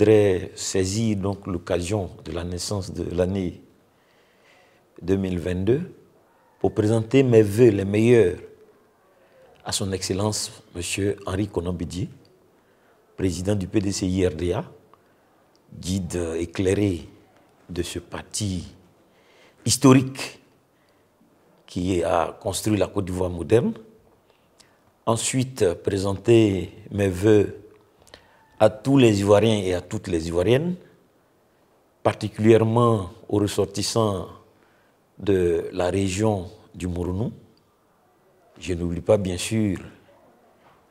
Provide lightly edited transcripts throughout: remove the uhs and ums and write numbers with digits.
voudrais saisir donc l'occasion de la naissance de l'année 2022 pour présenter mes vœux les meilleurs à son Excellence M. Henri Konan Bédié, président du PDCI-RDA, guide éclairé de ce parti historique qui a construit la Côte d'Ivoire moderne. Ensuite, présenter mes vœux à tous les Ivoiriens et à toutes les Ivoiriennes, particulièrement aux ressortissants de la région du Moronou. Je n'oublie pas bien sûr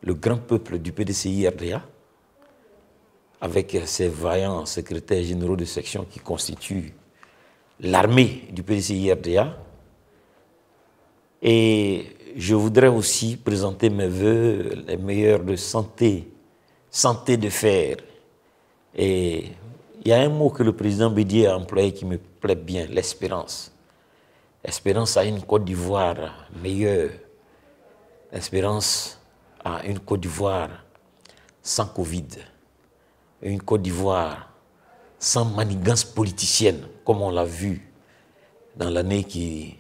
le grand peuple du PDCI-RDA, avec ses vaillants secrétaires généraux de section qui constituent l'armée du PDCI-RDA. Et je voudrais aussi présenter mes vœux les meilleurs de santé, santé de fer. Et il y a un mot que le président Bédié a employé qui me plaît bien, l'espérance. Espérance à une Côte d'Ivoire meilleure. Espérance à une Côte d'Ivoire sans Covid. Une Côte d'Ivoire sans manigance politicienne, comme on l'a vu dans l'année qui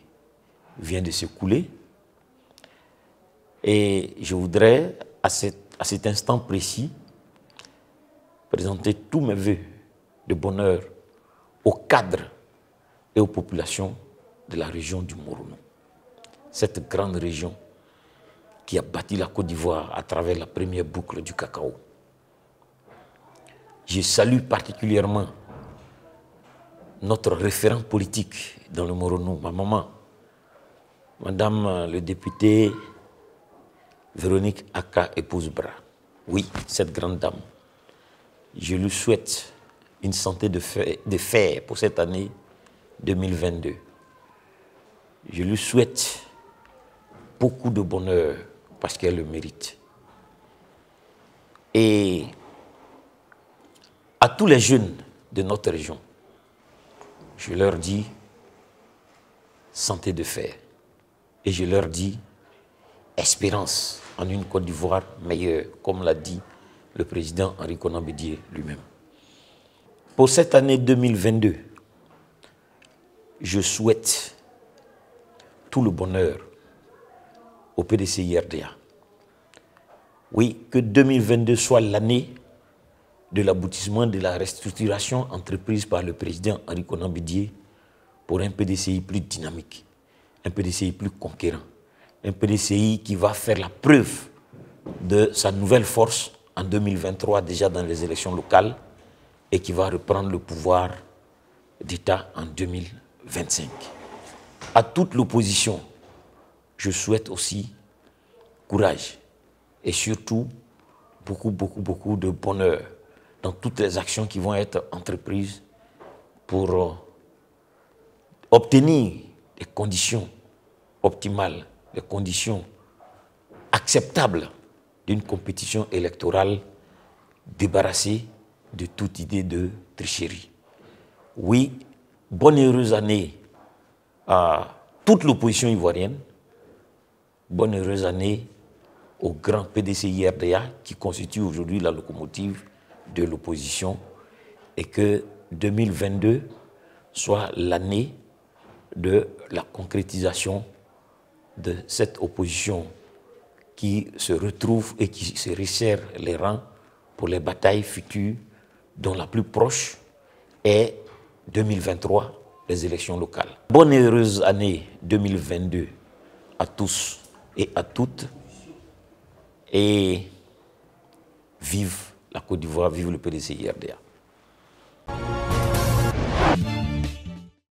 vient de s'écouler. Et je voudrais, à cet instant précis, présenter tous mes vœux de bonheur aux cadres et aux populations de la région du Moronou. Cette grande région qui a bâti la Côte d'Ivoire à travers la première boucle du cacao. Je salue particulièrement notre référent politique dans le Moronou, ma maman, Madame le député Véronique Aka Épouse-Bras. Oui, cette grande dame. Je lui souhaite une santé de fer pour cette année 2022. Je lui souhaite beaucoup de bonheur parce qu'elle le mérite. Et à tous les jeunes de notre région, je leur dis santé de fer. Et je leur dis espérance en une Côte d'Ivoire meilleure, comme l'a dit le président Henri Konan Bédié lui-même. Pour cette année 2022, je souhaite tout le bonheur au PDCI-RDA. Oui, que 2022 soit l'année de l'aboutissement de la restructuration entreprise par le président Henri Konan Bédié pour un PDCI plus dynamique, un PDCI plus conquérant, un PDCI qui va faire la preuve de sa nouvelle force en 2023, déjà dans les élections locales, et qui va reprendre le pouvoir d'État en 2025. À toute l'opposition, je souhaite aussi courage et surtout beaucoup de bonheur dans toutes les actions qui vont être entreprises pour obtenir des conditions optimales, des conditions acceptables d'une compétition électorale débarrassée de toute idée de tricherie. Oui, bonne et heureuse année à toute l'opposition ivoirienne, bonne et heureuse année au grand PDCI-RDA qui constitue aujourd'hui la locomotive de l'opposition et que 2022 soit l'année de la concrétisation de cette opposition qui se retrouve et qui se resserre les rangs pour les batailles futures dont la plus proche est 2023, les élections locales. Bonne et heureuse année 2022 à tous et à toutes et vive la Côte d'Ivoire, vive le PDCI-RDA.